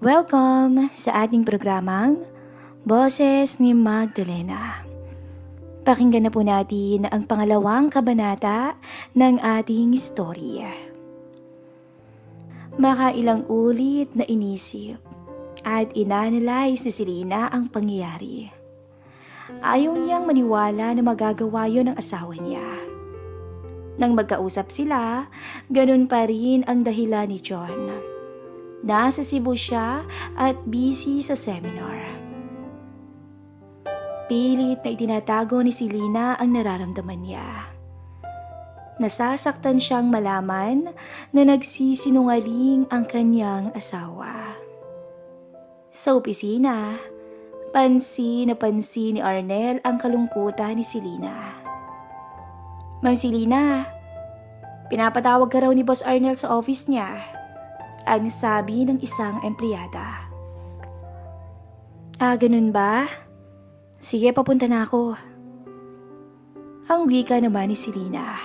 Welcome sa ating programang Boses ni Magdalena. Pakinggan na po natin ang pangalawang kabanata ng ating istorya. Makailang ulit na inisip at inanalyze ni Selena ang pangyayari. Ayaw niyang maniwala na magagawa yon ng asawa niya. Nang magkausap sila, ganun pa rin ang dahilan ni John. Nasa Cebu siya at busy sa seminar. Pilit na itinatago ni Selena ang nararamdaman niya. Nasasaktan siyang malaman na nagsisinungaling ang kanyang asawa. Sa opisina, pansin ni Arnel ang kalungkutan ni Selena. Ma'am Selena, pinapatawag ka raw ni Boss Arnel sa office niya. Ang sabi ng isang empleyada. Ganun ba? Sige, papunta na ako. Ang wika naman ni Selena.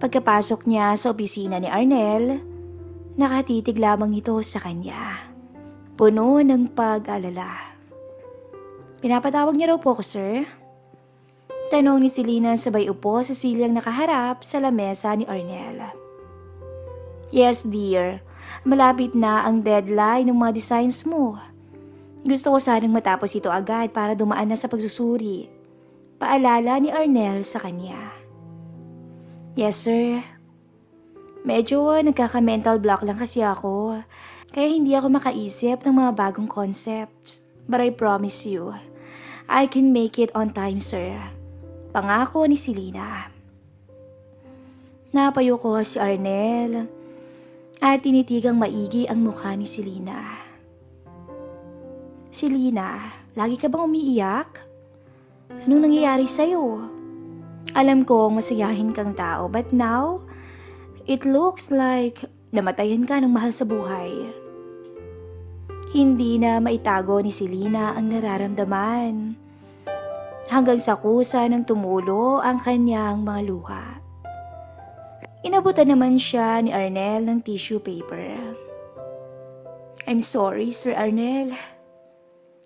Pagkapasok niya sa opisina ni Arnel, nakatitig lamang ito sa kanya. Puno ng pag-alala. Pinapatawag niya raw po ko, sir? Tanong ni Selena sabay upo sa silyang nakaharap sa lamesa ni Arnel. Yes, dear. Malapit na ang deadline ng mga designs mo. Gusto ko sanang matapos ito agad para dumaan na sa pagsusuri. Paalala ni Arnel sa kanya. Yes, sir. Medyo nagkaka-mental block lang kasi ako. Kaya hindi ako makaisip ng mga bagong concepts. But I promise you, I can make it on time, sir. Pangako ni Selena. Napayo ko si Arnel at tinitigang maigi ang mukha ni Selena. Selena, lagi ka bang umiiyak? Anong nangyayari sa'yo? Alam kong masayahin kang tao, but now, it looks like namatayan ka ng mahal sa buhay. Hindi na maitago ni Selena ang nararamdaman. Hanggang sa kusa ng tumulo ang kanyang mga luha. Inabutan naman siya ni Arnel ng tissue paper. I'm sorry, Sir Arnel.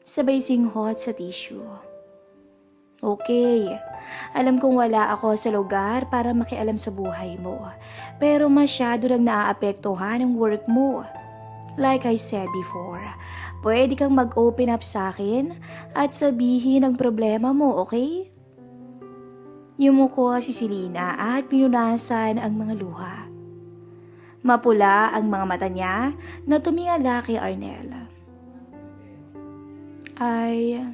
Sabay singhot sa tissue. Okay, alam kong wala ako sa lugar para makialam sa buhay mo. Pero masyado lang naaapektuhan ang work mo. Like I said before, pwede kang mag-open up sa akin at sabihin ang problema mo, okay? Yumuko si Selena at pinunasan ang mga luha. Mapula ang mga mata niya na tumingala kay Arnel. I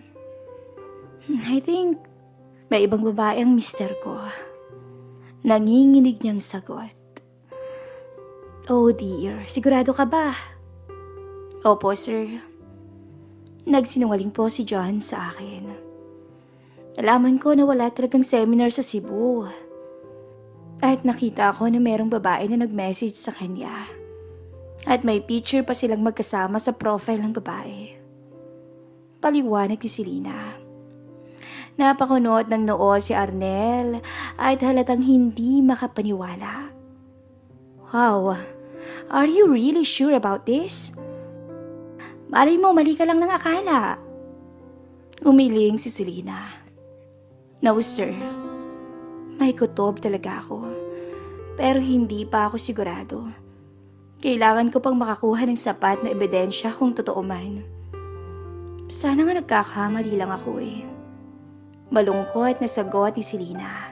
think may ibang babae ang mister ko. Nanginginig niyang sagot. Oh dear, sigurado ka ba? Opo, sir. Nagsinungaling po si John sa akin. Nalaman ko na wala talagang seminar sa Cebu. At nakita ko na merong babae na nag-message sa kanya. At may picture pa silang magkasama sa profile ng babae. Paliwanag ni Selena. Napakunot ng noo si Arnel at halatang hindi makapaniwala. Wow, are you really sure about this? Malay mo, mali ka lang ng akala. Umiling si Selena. No, sir. May kutob talaga ako. Pero hindi pa ako sigurado. Kailangan ko pang makakuha ng sapat na ebidensya kung totoo man. Sana nga nagkakamali lang ako eh. Malungkot na sagot ni Selena.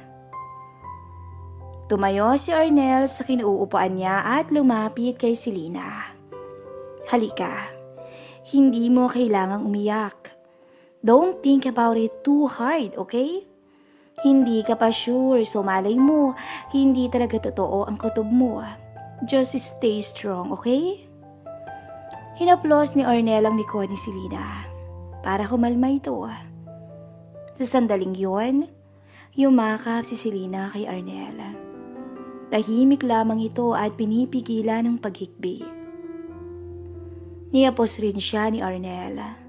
Tumayo si Arnel sa kinuupuan niya at lumapit kay Selena. Halika. Hindi mo kailangang umiyak. Don't think about it too hard, okay? Hindi ka pa sure, so malay mo, hindi talaga totoo ang kutob mo. Just stay strong, okay? Hinaplos ni Arnel ang likod ni Selena para kumalma ito. Sa sandaling yon, yumakap si Selena kay Arnel. Tahimik lamang ito at pinipigilan ng paghikbi. Niyapos rin siya ni Arnel.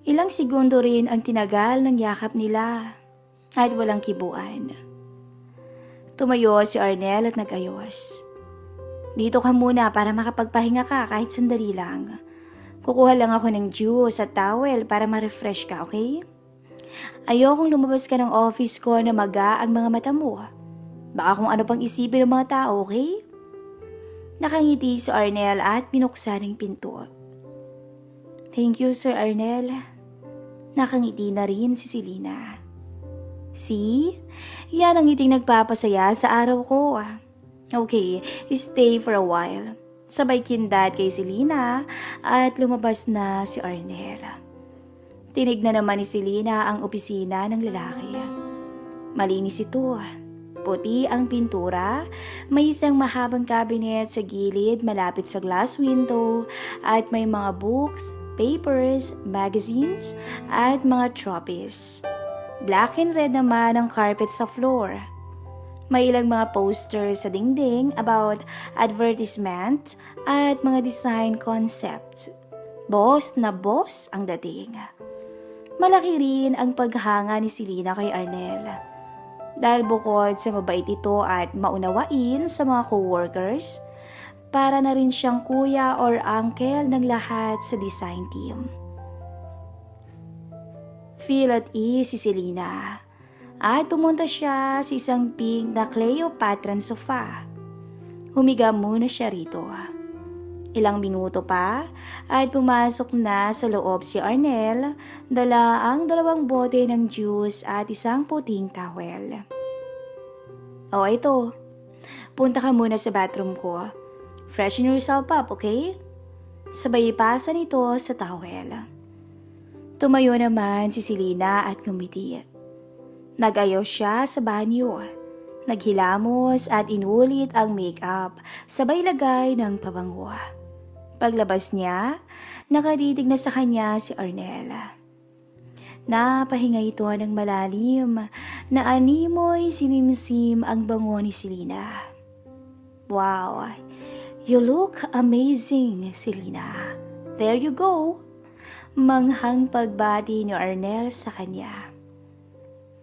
Ilang segundo rin ang tinagal ng yakap nila at walang kibuan. Tumayo si Arnel at nag-ayos. Dito ka muna para makapagpahinga ka kahit sandali lang. Kukuha lang ako ng juice at towel para ma-refresh ka, okay? Ayokong lumabas ka ng office ko na maga ang mga mata mo. Baka kung ano pang isipin ng mga tao, okay? Nakangiti si Arnel at binuksan ang pinto. Thank you, Sir Arnel. Nakangiti na rin si Selena. See? Yan ang ngiting nagpapasaya sa araw ko. Okay, stay for a while. Sabay kindat kay Selena at lumabas na si Arnel. Tinignan naman ni Selena ang opisina ng lalaki. Malinis ito. Puti ang pintura, may isang mahabang cabinet sa gilid malapit sa glass window at may mga books, papers, magazines at mga trophies. Black and red naman ang carpet sa floor. May ilang mga posters sa dingding about advertisement at mga design concepts. Boss na boss ang dating. Malaki rin ang paghanga ni Selena kay Arnel. Dahil bukod sa mabait ito at maunawain sa mga co-workers, para na rin siyang kuya or uncle ng lahat sa design team. Feel at ease si Selena at pumunta siya sa isang pink na Cleopatra sofa. Humiga muna siya rito. Ilang minuto pa at pumasok na sa loob si Arnel, dala ang 2 bote ng juice at isang puting towel. O ito, punta ka muna sa bathroom ko. Freshen yourself up, okay? Sabay ipasa nito sa towel. Tumayo naman si Selena at ngumiti. Nag-ayaw siya sa banyo. Naghilamos at inulit ang makeup, sabay lagay ng pabango. Paglabas niya, nakatitig na sa kanya si Arnel. Napahinga ito ng malalim na animoy sinimsim ang bango ni Selena. Wow, you look amazing, Selena. There you go. Manghang pagbati ni Arnel sa kanya.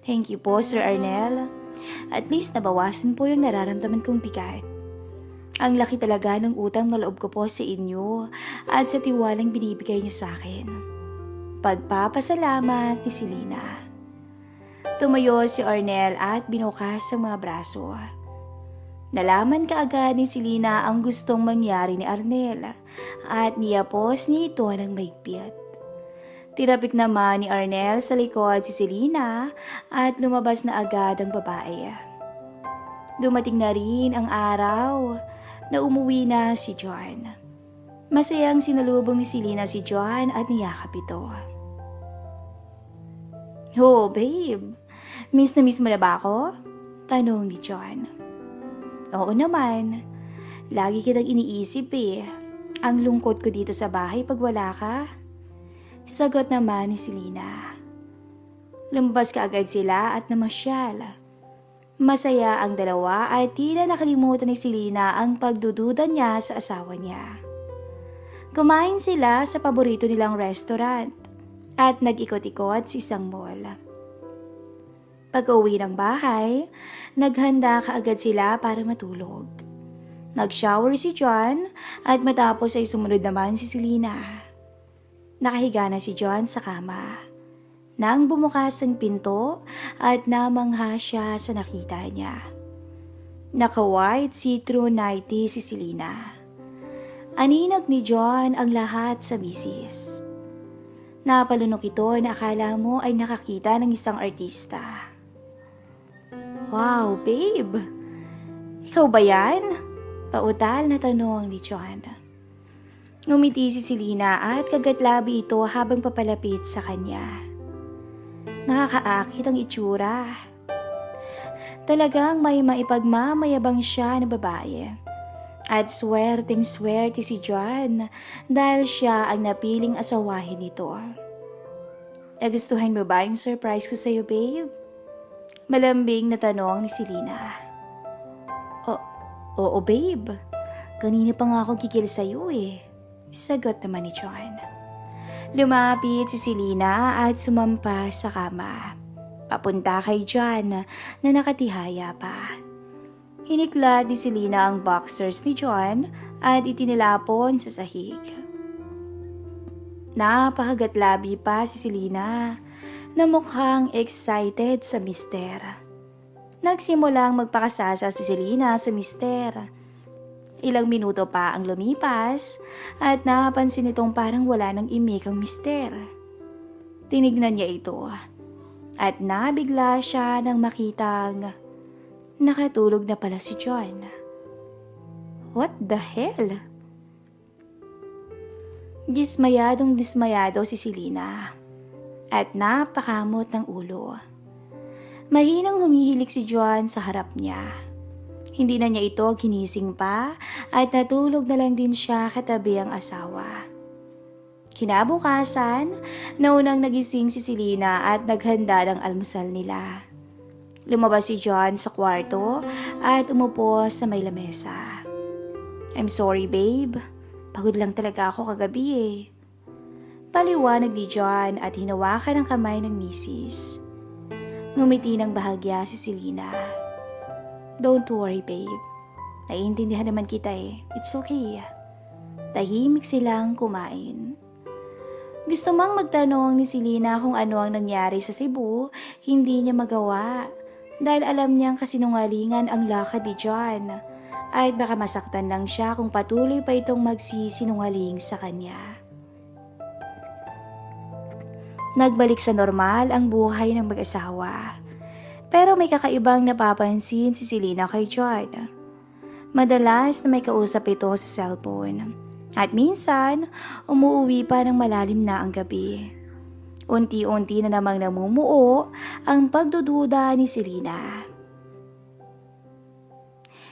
Thank you po, Sir Arnel. At least nabawasan po yung nararamdaman kong bigat. Ang laki talaga ng utang na loob ko po sa inyo at sa tiwalang binibigay niyo sa akin. Pagpapasalamat ni Selena. Tumayo si Arnel at binukas ang mga braso. Nalaman kaagad ni Selena ang gustong mangyari ni Arnel at niyapos niya ito ng maigpit. Tirapik naman ni Arnel sa likod si Selena at lumabas na agad ang babae. Dumating na rin ang araw na umuwi na si John. Masayang sinalubong ni Selena si John at niyakap ito. Oh, babe. Miss na miss mo na ba ako? Tanong ni John. Oo naman. Lagi kitang iniisip eh. Ang lungkot ko dito sa bahay pag wala ka. Sagot naman ni Selena. Lumabas kaagad sila at namasyal. Masaya ang dalawa at tila nakalimutan ni Selena ang pagdududa niya sa asawa niya. Kumain sila sa paborito nilang restaurant at nag-ikot-ikot sa isang mall. Pag-uwi ng bahay, naghanda kaagad sila para matulog. Nag-shower si John at matapos ay sumunod naman si Selena. Nakahiga na si John sa kama. Nang bumukas ang pinto at namangha siya sa nakita niya. Naka-white see-through nightie si Selena. Aninag ni John ang lahat sa misis. Napalunok ito na akala mo ay nakakita ng isang artista. Wow, babe! Ikaw ba yan? Pautal na tanong ni John. Ngumiti si Selena at kagatlabi ito habang papalapit sa kanya. Nakakaakit ang itsura. Talagang may maipagmamayabang siya na babae. At swerteng-swerte si John dahil siya ang napiling asawahin nito. Nagustuhan mo ba yung surprise ko sa'yo, babe? Malambing na tanong ni Selena. Oo, babe. Kanina pa nga akong kikil sa'yo eh. Sagot naman ni John. Lumapit si Selena at sumampa sa kama. Papunta kay John na nakatihaya pa. Hiniklat ni Selena ang boxers ni John at itinilapon sa sahig. Napakagatlabi pa si Selena na mukhang excited sa mister. Nagsimulang magpakasasa si Selena sa mister. Ilang minuto pa ang lumipas at napansin itong parang wala nang imik ang mister. Tinignan niya ito at nabigla siya nang makitang nakatulog na pala si John. What the hell? Dismayado si Selena at napakamot ng ulo. Mahinang humihilik si John sa harap niya. Hindi na niya ito ginising pa at natulog na lang din siya katabi ang asawa. Kinabukasan, naunang nagising si Selena at naghanda ng almusal nila. Lumabas si John sa kwarto at umupo sa may lamesa. I'm sorry babe, pagod lang talaga ako kagabi eh. Paliwanag ni John at hinawakan ang kamay ng misis. Ngumiti ng bahagya si Selena. Don't worry babe, naiintindihan naman kita eh, it's okay. Tahimik silang kumain. Gusto mang magtanong ni Selena kung ano ang nangyari sa Cebu, hindi niya magawa. Dahil alam niyang kasinungalingan ang lakad ni John. At baka masaktan lang siya kung patuloy pa itong magsisinungaling sa kanya. Nagbalik sa normal ang buhay ng mag-asawa. Pero may kakaibang napapansin si Selena kay John. Madalas na may kausap ito sa cellphone. At minsan, umuuwi pa ng malalim na ang gabi. Unti-unti na namang namumuo ang pagdududa ni Selena.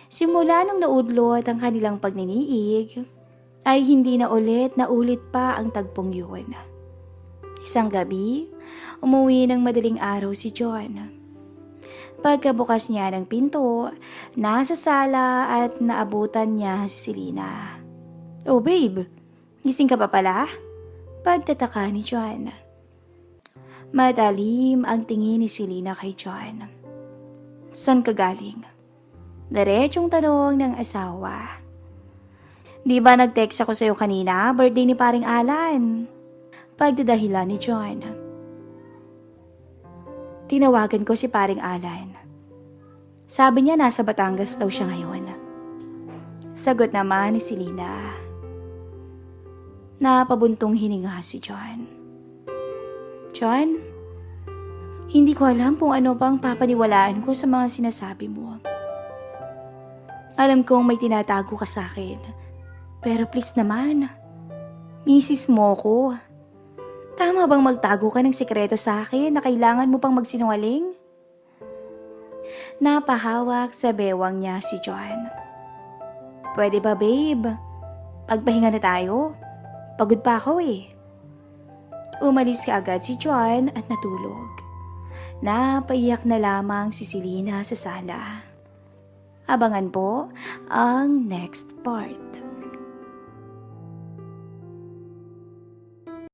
Simula nung naudlot ang kanilang pagniniig, ay hindi na ulit pa ang tagpong yun. Isang gabi, umuwi ng madaling araw si John. Pagkabukas niya ng pinto, nasa sala at naabutan niya si Selena. Oh babe, gising ka pa pala? Pagtataka ni John. Matalim ang tingin ni Selena kay John. San ka galing? Diretsong tanong ng asawa. Di ba nag-text ako sa'yo kanina, birthday ni paring Alan? Pagdadahilan ni John. Tinawagan ko si paring Alan. Sabi niya nasa Batangas daw siya ngayon. Sagot naman ni Selena. Napabuntong hininga si John. John, hindi ko alam kung ano pang papaniwalaan ko sa mga sinasabi mo. Alam kong may tinatago ka sa akin. Pero please naman, misis mo ko. Tama bang magtago ka ng sikreto sa akin na kailangan mo pang magsinungaling? Napahawak sa bewang niya si John. Pwede ba babe? Pagpahinga na tayo. Pagod pa ako eh. Umalis ka agad si John at natulog. Napaiyak na lamang si Selena sa sala. Abangan po ang next part.